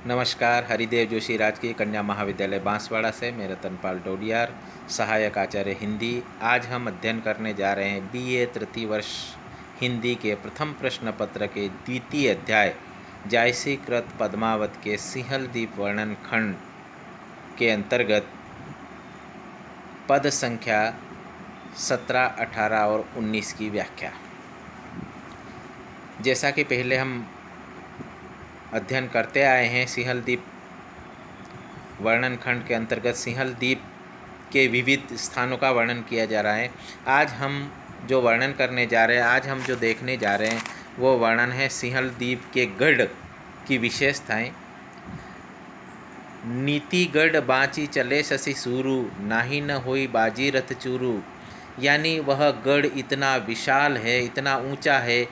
नमस्कार। हरिदेव जोशी राजकीय कन्या महाविद्यालय बांसवाड़ा से मैं रतनपाल डोडियार, सहायक आचार्य हिंदी। आज हम अध्ययन करने जा रहे हैं बीए तृतीय वर्ष हिंदी के प्रथम प्रश्न पत्र के द्वितीय अध्याय जायसी कृत पद्मावत के सिंहलदीप वर्णन खंड के अंतर्गत पद संख्या 17, 18 और 19 की व्याख्या। जैसा कि पहले हम अध्ययन करते आए हैं, सिंहलदीप वर्णन खंड के अंतर्गत सिंहलदीप के विविध स्थानों का वर्णन किया जा रहा है। आज हम जो वर्णन करने जा रहे हैं, आज हम जो देखने जा रहे हैं वो वर्णन है सिंहलदीप के गढ़ की विशेषताएं। नीति गढ़ बाँची चले शशि सूरु, नाही न होई बाजी रथ चूरू। यानी वह गढ़ इतना विशाल है, इतना ऊंचा है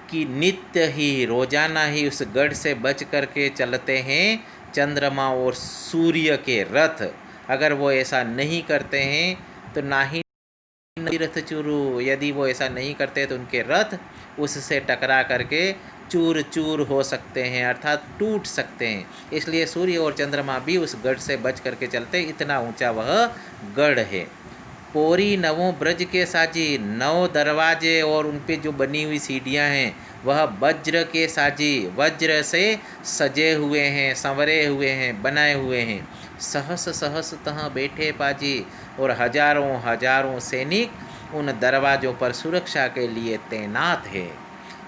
कि नित्य ही रोजाना ही उस गढ़ से बच करके चलते हैं चंद्रमा और सूर्य के रथ। अगर वो ऐसा नहीं करते हैं तो ना ही रथ चूरू, यदि वो ऐसा नहीं करते तो उनके रथ उससे टकरा करके चूर चूर हो सकते हैं, अर्थात टूट सकते हैं। इसलिए सूर्य और चंद्रमा भी उस गढ़ से बच करके चलते, इतना ऊंचा वह गढ़ है। पोरी नवों ब्रज के साजी, 9 दरवाजे और उन पे जो बनी हुई सीढ़ियाँ हैं वह वज्र के साजी, वज्र से सजे हुए हैं, संवरे हुए हैं, बनाए हुए हैं। सहस सहस तहाँ बैठे पाजी, और हजारों हजारों सैनिक उन दरवाज़ों पर सुरक्षा के लिए तैनात है।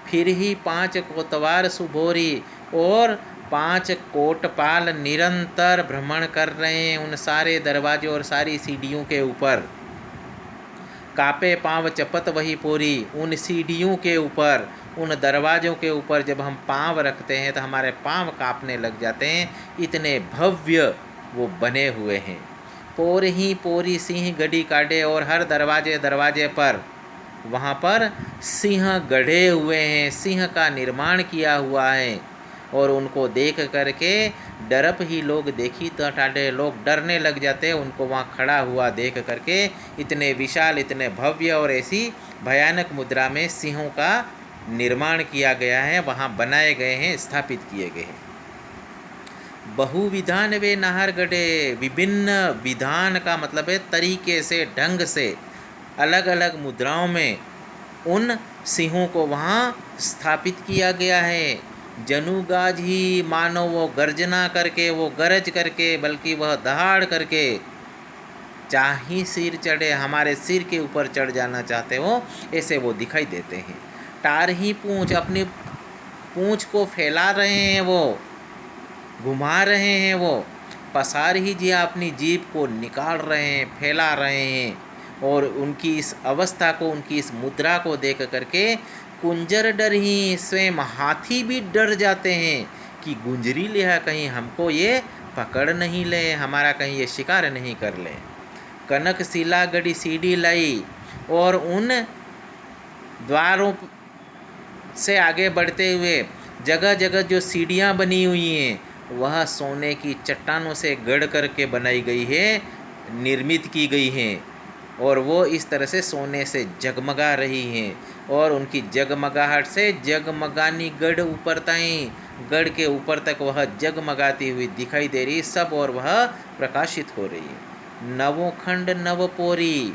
फिर ही 5 कोतवार सुभोरी और 5 कोटपाल निरंतर भ्रमण कर रहे हैं उन सारे दरवाजों और सारी सीढ़ियों के ऊपर। कापे पाँव चपत वही पोरी, उन सीढ़ियों के ऊपर, उन दरवाज़ों के ऊपर जब हम पाँव रखते हैं तो हमारे पाँव काँपने लग जाते हैं, इतने भव्य वो बने हुए हैं। पोर ही पोरी सिंह गढ़ी काटे, और हर दरवाजे पर वहाँ पर सिंह गढ़े हुए हैं, सिंह का निर्माण किया हुआ है। और उनको देख करके डरप ही लोग देखी तो टाटे, लोग डरने लग जाते हैं उनको वहाँ खड़ा हुआ देख करके। इतने विशाल, इतने भव्य और ऐसी भयानक मुद्रा में सिंहों का निर्माण किया गया है, वहाँ बनाए गए हैं, स्थापित किए गए हैं। बहुविधान वे नाहर गढ़े, विभिन्न विधान का मतलब है तरीके से, ढंग से, अलग अलग मुद्राओं में उन सिंहों को वहाँ स्थापित किया गया है। जनुगाज ही, मानो वो गर्जना करके, वो गरज करके, बल्कि वह दहाड़ करके चाही सिर चढ़े, हमारे सिर के ऊपर चढ़ जाना चाहते हो, ऐसे वो दिखाई देते हैं। टार ही पूँछ, अपनी पूँछ को फैला रहे हैं, वो घुमा रहे हैं, वो पसार ही जिया अपनी जीभ को निकाल रहे हैं, फैला रहे हैं। और उनकी इस अवस्था को, उनकी इस मुद्रा को देख करके कुंजर डर ही, स्वयं हाथी भी डर जाते हैं कि गुंजरी लिया कहीं हमको ये पकड़ नहीं ले, हमारा कहीं ये शिकार नहीं कर ले। कनक शिला गढ़ी सीढ़ी लाई, और उन द्वारों से आगे बढ़ते हुए जगह जगह जो सीढ़ियाँ बनी हुई हैं वह सोने की चट्टानों से गढ़ करके बनाई गई है, निर्मित की गई हैं, और वो इस तरह से सोने से जगमगा रही हैं। और उनकी जगमगाहट से जगमगानी गढ़ ऊपर ताईं, गढ़ के ऊपर तक वह जगमगाती हुई दिखाई दे रही सब, और वह प्रकाशित हो रही है। नवोखंड नवपोरी,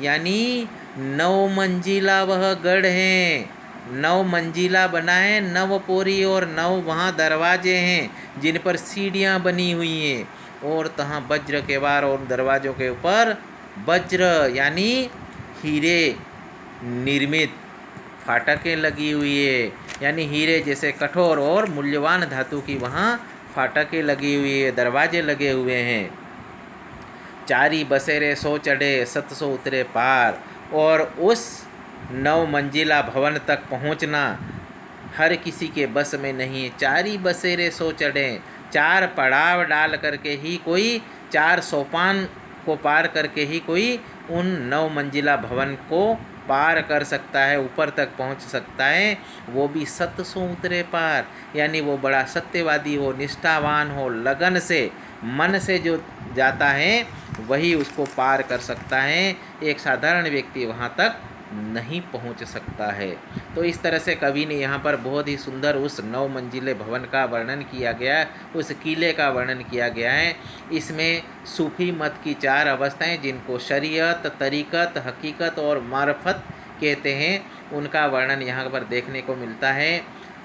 यानी 9 मंजिला वह गढ़ है, 9 मंजिला बना है, नवपोरी, और 9 वहाँ दरवाजे हैं जिन पर सीढ़ियाँ बनी हुई हैं। और तहाँ वज्र के वार, और दरवाज़ों के ऊपर वज्र यानी हीरे निर्मित फाटकें लगी हुई है, यानी हीरे जैसे कठोर और मूल्यवान धातु की वहाँ फाटकें लगी हुई है, दरवाजे लगे हुए हैं। चारी बसेरे 100 चढ़े, 700 उतरे पार, और उस 9 मंजिला भवन तक पहुँचना हर किसी के बस में नहीं है। चारी बसेरे 100 चढ़े, 4 पड़ाव डाल करके ही कोई, 4 सोपान को पार करके ही कोई उन 9 मंजिला भवन को पार कर सकता है, ऊपर तक पहुंच सकता है, वो भी 700 उतरे पार। यानी वो बड़ा सत्यवादी हो, निष्ठावान हो, लगन से, मन से जो जाता है वही उसको पार कर सकता है, एक साधारण व्यक्ति वहाँ तक नहीं पहुंच सकता है। तो इस तरह से कवि ने यहाँ पर बहुत ही सुंदर उस 9 मंजिले भवन का वर्णन किया गया है, उस किले का वर्णन किया गया है। इसमें सूफी मत की 4 अवस्थाएं, जिनको शरीयत, तरीक़त, हकीकत और मार्फत कहते हैं, उनका वर्णन यहाँ पर देखने को मिलता है।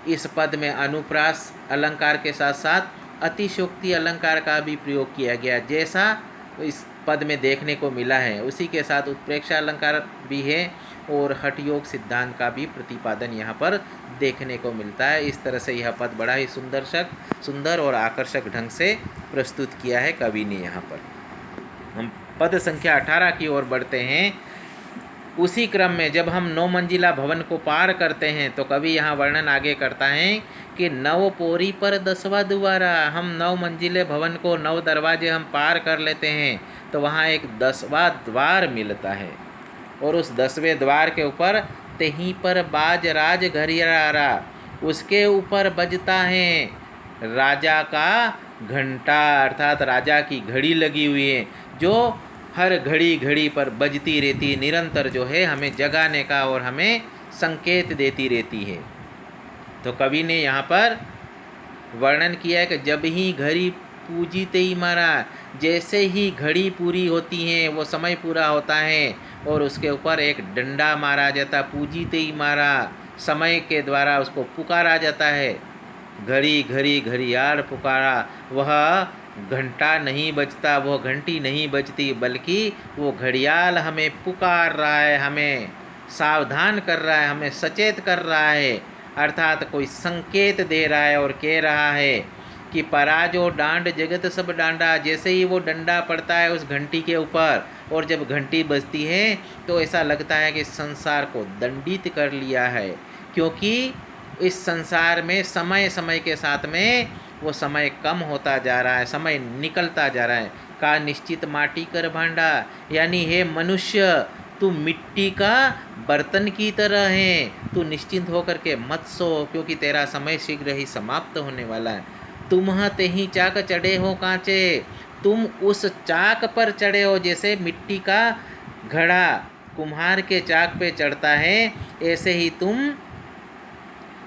इस पद में अनुप्रास अलंकार के साथ साथ अतिशोक्ति अलंकार का भी प्रयोग किया गया, जैसा इस पद में देखने को मिला है। उसी के साथ उत्प्रेक्षा अलंकार भी है और हठयोग सिद्धांत का भी प्रतिपादन यहाँ पर देखने को मिलता है। इस तरह से यह पद बड़ा ही सुंदर और आकर्षक ढंग से प्रस्तुत किया है कवि ने यहाँ पर। हम पद संख्या 18 की ओर बढ़ते हैं। उसी क्रम में जब हम 9 मंजिला भवन को पार करते हैं तो कवि यहाँ वर्णन आगे करता है कि 9 पोरी पर 10वां द्वारा। हम 9 मंजिले भवन को 9 दरवाजे हम पार कर लेते हैं तो वहाँ एक 10वां द्वार मिलता है, और उस 10वें द्वार के ऊपर तहीं पर बाज राज घरियारा, उसके ऊपर बजता है राजा का घंटा, अर्थात राजा की घड़ी लगी हुई है, जो हर घड़ी घड़ी पर बजती रहती, निरंतर जो है हमें जगाने का और हमें संकेत देती रहती है। तो कवि ने यहाँ पर वर्णन किया है कि जब ही घड़ी पूजीते ही मारा, जैसे ही घड़ी पूरी होती है, वो समय पूरा होता है और उसके ऊपर एक डंडा मारा जाता, पूजीते ही मारा, समय के द्वारा उसको पुकारा जाता है। घड़ी घड़ी घड़ियाल पुकारा, वह घंटा नहीं बजता, वह घंटी नहीं बजती, बल्कि वो घड़ियाल हमें पुकार रहा है, हमें सावधान कर रहा है, हमें सचेत कर रहा है, अर्थात कोई संकेत दे रहा है और कह रहा है कि पराजो डांड जगत सब डांडा। जैसे ही वो डंडा पड़ता है उस घंटी के ऊपर और जब घंटी बजती है तो ऐसा लगता है कि संसार को दंडित कर लिया है, क्योंकि इस संसार में समय समय के साथ में वो समय कम होता जा रहा है, समय निकलता जा रहा है। का निश्चित माटी कर भांडा, यानी हे मनुष्य, तू मिट्टी का बर्तन की तरह है, तू निश्चिंत होकर के मत सो, क्योंकि तेरा समय शीघ्र ही समाप्त होने वाला है। तुम ते ही चाक चढ़े हो कांचे, तुम उस चाक पर चढ़े हो, जैसे मिट्टी का घड़ा कुम्हार के चाक पे चढ़ता है, ऐसे ही तुम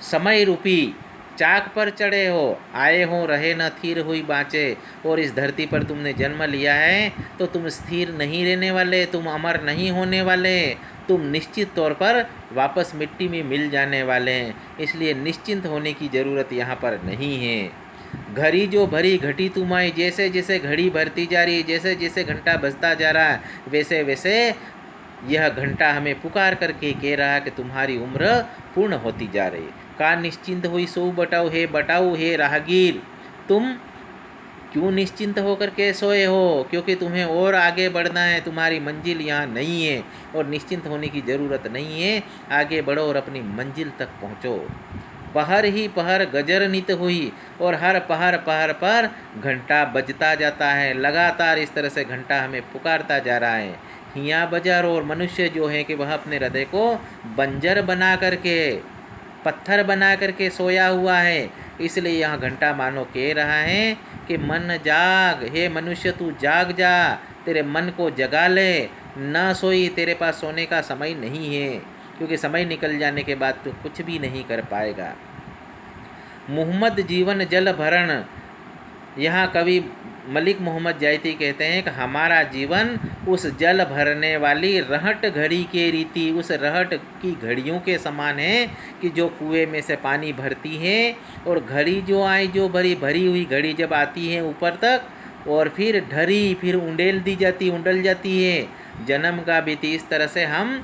समय रूपी चाक पर चढ़े हो। आए हो रहे न थीर हुई बाँचे, और इस धरती पर तुमने जन्म लिया है तो तुम स्थिर नहीं रहने वाले, तुम अमर नहीं होने वाले, तुम निश्चित तौर पर वापस मिट्टी में मिल जाने वाले हैं। इसलिए निश्चिंत होने की ज़रूरत यहाँ पर नहीं है। घड़ी जो भरी घटी तुम आई, जैसे जैसे घड़ी भरती जा रही, जैसे जैसे घंटा बजता जा रहा है, वैसे वैसे यह घंटा हमें पुकार करके कह रहा है कि तुम्हारी उम्र पूर्ण होती जा रही है। का निश्चिंत हुई सो बटाऊ हे राहगीर, तुम क्यों निश्चिंत होकर के सोए हो, क्योंकि तुम्हें और आगे बढ़ना है, तुम्हारी मंजिल यहाँ नहीं है और निश्चिंत होने की ज़रूरत नहीं है। आगे बढ़ो और अपनी मंजिल तक पहुँचो। पहर ही पहर गजर नित हुई, और हर पहर पहर पर घंटा बजता जाता है, लगातार इस तरह से घंटा हमें पुकारता जा रहा है। हिया बजार, और मनुष्य जो है कि वह अपने हृदय को बंजर बना करके, पत्थर बना करके सोया हुआ है। इसलिए यहाँ घंटा मानो कह रहा है कि मन जाग, हे मनुष्य तू जाग जा, तेरे मन को जगा ले, ना सोई, तेरे पास सोने का समय नहीं है, क्योंकि समय निकल जाने के बाद तू कुछ भी नहीं कर पाएगा। मोहम्मद जीवन जल भरण, यहाँ कवि मलिक मोहम्मद जायती कहते हैं कि हमारा जीवन उस जल भरने वाली रहट घड़ी के रीति, उस रहट की घड़ियों के समान है कि जो कुएं में से पानी भरती है, और घड़ी जो आई, जो भरी हुई घड़ी जब आती है ऊपर तक और फिर ढरी, फिर उंडल जाती है, जन्म का बीती, इस तरह से हम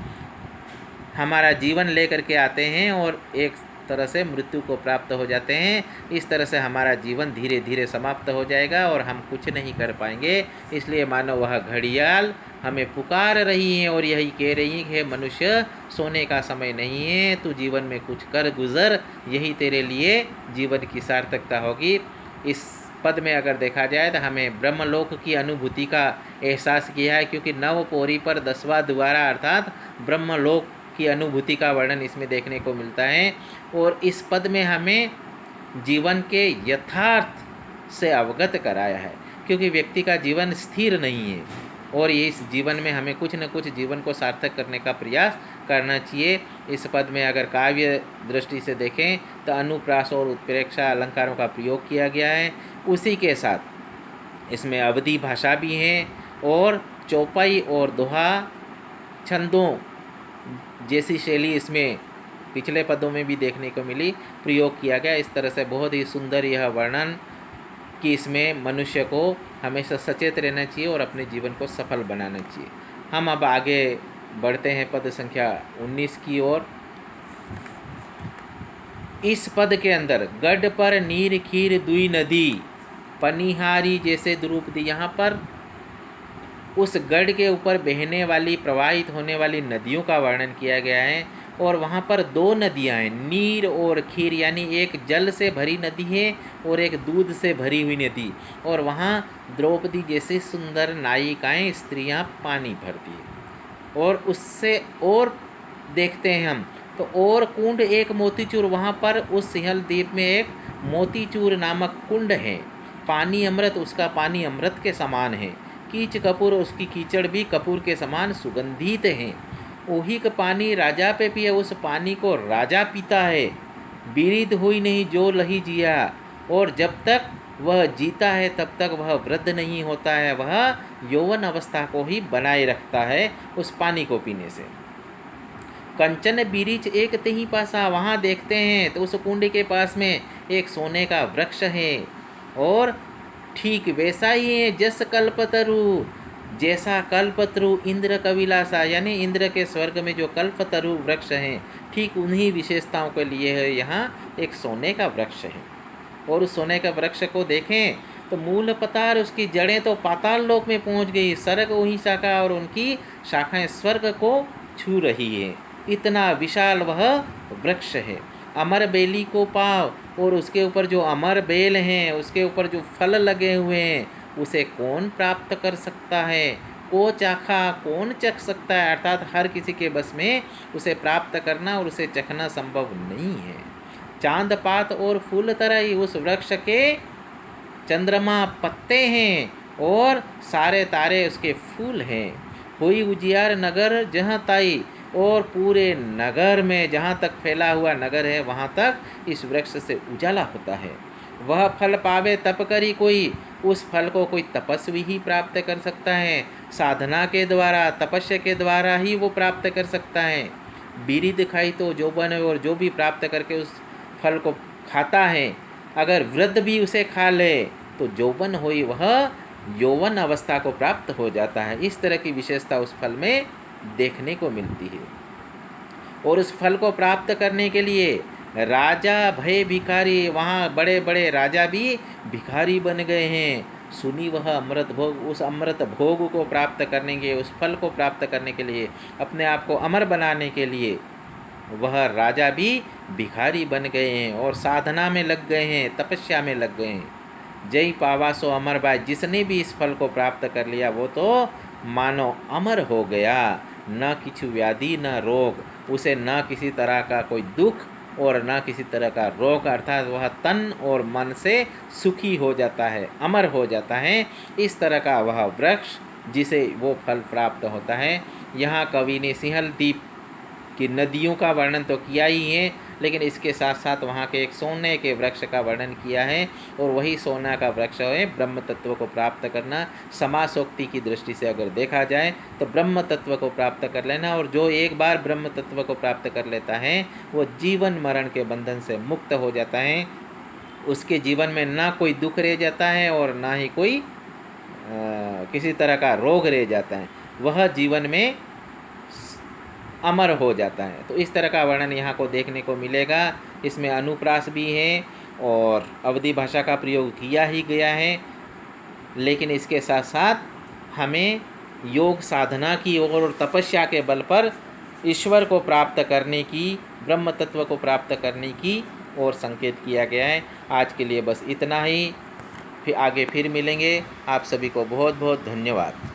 हमारा जीवन लेकर के आते हैं और एक तरह से मृत्यु को प्राप्त हो जाते हैं। इस तरह से हमारा जीवन धीरे धीरे समाप्त हो जाएगा और हम कुछ नहीं कर पाएंगे। इसलिए मानो वह घड़ियाल हमें पुकार रही हैं और यही कह रही हैं कि मनुष्य, सोने का समय नहीं है, तू जीवन में कुछ कर गुजर, यही तेरे लिए जीवन की सार्थकता होगी। इस पद में अगर देखा जाए तो हमें ब्रह्मलोक की अनुभूति का एहसास किया है, क्योंकि 9 पोरी पर 10वां द्वारा अर्थात ब्रह्मलोक की अनुभूति का वर्णन इसमें देखने को मिलता है। और इस पद में हमें जीवन के यथार्थ से अवगत कराया है, क्योंकि व्यक्ति का जीवन स्थिर नहीं है और ये इस जीवन में हमें कुछ न कुछ जीवन को सार्थक करने का प्रयास करना चाहिए। इस पद में अगर काव्य दृष्टि से देखें तो अनुप्रास और उत्प्रेक्षा अलंकारों का प्रयोग किया गया है। उसी के साथ इसमें अवधी भाषा भी है और चौपाई और दोहा छंदों जैसी शैली इसमें पिछले पदों में भी देखने को मिली, प्रयोग किया गया। इस तरह से बहुत ही सुंदर यह वर्णन कि इसमें मनुष्य को हमेशा सचेत रहना चाहिए और अपने जीवन को सफल बनाना चाहिए। हम अब आगे बढ़ते हैं पद संख्या 19 की ओर। इस पद के अंदर गढ़ पर नीर खीर दुई नदी पनिहारी जैसे द्रुपदी, यहाँ पर उस गढ़ के ऊपर बहने वाली प्रवाहित होने वाली नदियों का वर्णन किया गया है। और वहाँ पर दो नदियाँ हैं, नीर और खीर, यानी एक जल से भरी नदी है और एक दूध से भरी हुई नदी। और वहाँ द्रौपदी जैसी सुंदर नायिकाएँ स्त्रियाँ पानी भरती है। और उससे और देखते हैं हम तो और कुंड एक मोतीचूर, वहाँ पर उस सिंहल द्वीप में एक मोतीचूर नामक कुंड है। पानी अमृत, उसका पानी अमृत के समान है। कीच कपूर, उसकी कीचड़ भी कपूर के समान सुगंधित है। ओही का पानी राजा पे पिए, उस पानी को राजा पीता है। बिरिद हुई नहीं जो लही जिया, और जब तक वह जीता है तब तक वह वृद्ध नहीं होता है, वह यौवन अवस्था को ही बनाए रखता है उस पानी को पीने से। कंचन बिरिच एक तही पासा, वहाँ देखते हैं तो उस कुंड के पास में एक सोने का वृक्ष है और ठीक वैसा ही है जस कल्पतरु, जैसा कल्पतरु इंद्र कविलासा, यानी इंद्र के स्वर्ग में जो कल्पतरु वृक्ष हैं ठीक उन्हीं विशेषताओं के लिए है यहाँ एक सोने का वृक्ष है। और उस सोने का वृक्ष को देखें तो मूल पतार, उसकी जड़ें तो पाताल लोक में पहुँच गई, सर्ग वही शाखा और उनकी शाखाएं स्वर्ग को छू रही है। इतना विशाल वह वृक्ष है। अमर बेली को पाव, और उसके ऊपर जो अमर बेल हैं, उसके ऊपर जो फल लगे हुए हैं, उसे कौन प्राप्त कर सकता है? को चाखा, कौन चख सकता है? अर्थात हर किसी के बस में उसे प्राप्त करना और उसे चखना संभव नहीं है। चांद पात और फूल तरई, उस वृक्ष के चंद्रमा पत्ते हैं और सारे तारे उसके फूल हैं। हुई उजियार नगर जहाँ ताई, और पूरे नगर में जहाँ तक फैला हुआ नगर है वहाँ तक इस वृक्ष से उजाला होता है। वह फल पावे तप करी कोई, उस फल को कोई तपस्वी ही प्राप्त कर सकता है। साधना के द्वारा, तपस्या के द्वारा ही वो प्राप्त कर सकता है। बीरी दिखाई तो यौवन, और जो भी प्राप्त करके उस फल को खाता है, अगर वृद्ध भी उसे खा ले तो यौवन होई, वह यौवन अवस्था को प्राप्त हो जाता है। इस तरह की विशेषता उस फल में देखने को मिलती है। और उस फल को प्राप्त करने के लिए राजा भय भिखारी, वहाँ बड़े बड़े राजा भी भिखारी बन गए हैं। सुनी वह अमृत भोग, उस अमृत भोग को प्राप्त करने के, उस फल को प्राप्त करने के लिए, अपने आप को अमर बनाने के लिए वह राजा भी भिखारी बन गए हैं और साधना में लग गए हैं, तपस्या में लग गए हैं। जय पावा सो अमर बाय, जिसने भी इस फल को प्राप्त कर लिया वो तो मानो अमर हो गया। न किछु व्याधि न रोग, उसे न किसी तरह का कोई दुख और न किसी तरह का रोग, अर्थात वह तन और मन से सुखी हो जाता है, अमर हो जाता है। इस तरह का वह वृक्ष जिसे वो फल प्राप्त होता है। यहाँ कवि ने सिंहल द्वीप की नदियों का वर्णन तो किया ही है, लेकिन इसके साथ साथ वहाँ के एक सोने के वृक्ष का वर्णन किया है। और वही सोना का वृक्ष है ब्रह्म तत्व को प्राप्त करना। समासोक्ति की दृष्टि से अगर देखा जाए तो ब्रह्म तत्व को प्राप्त कर लेना, और जो एक बार ब्रह्म तत्व को प्राप्त कर लेता है वो जीवन मरण के बंधन से मुक्त हो जाता है। उसके जीवन में ना कोई दुख रह जाता है और ना ही कोई किसी तरह का रोग रह जाता है, वह जीवन में अमर हो जाता है। तो इस तरह का वर्णन यहाँ को देखने को मिलेगा। इसमें अनुप्रास भी है और अवधी भाषा का प्रयोग किया ही गया है, लेकिन इसके साथ साथ हमें योग साधना की और तपस्या के बल पर ईश्वर को प्राप्त करने की, ब्रह्म तत्व को प्राप्त करने की और संकेत किया गया है। आज के लिए बस इतना ही, फिर आगे फिर मिलेंगे। आप सभी को बहुत बहुत धन्यवाद।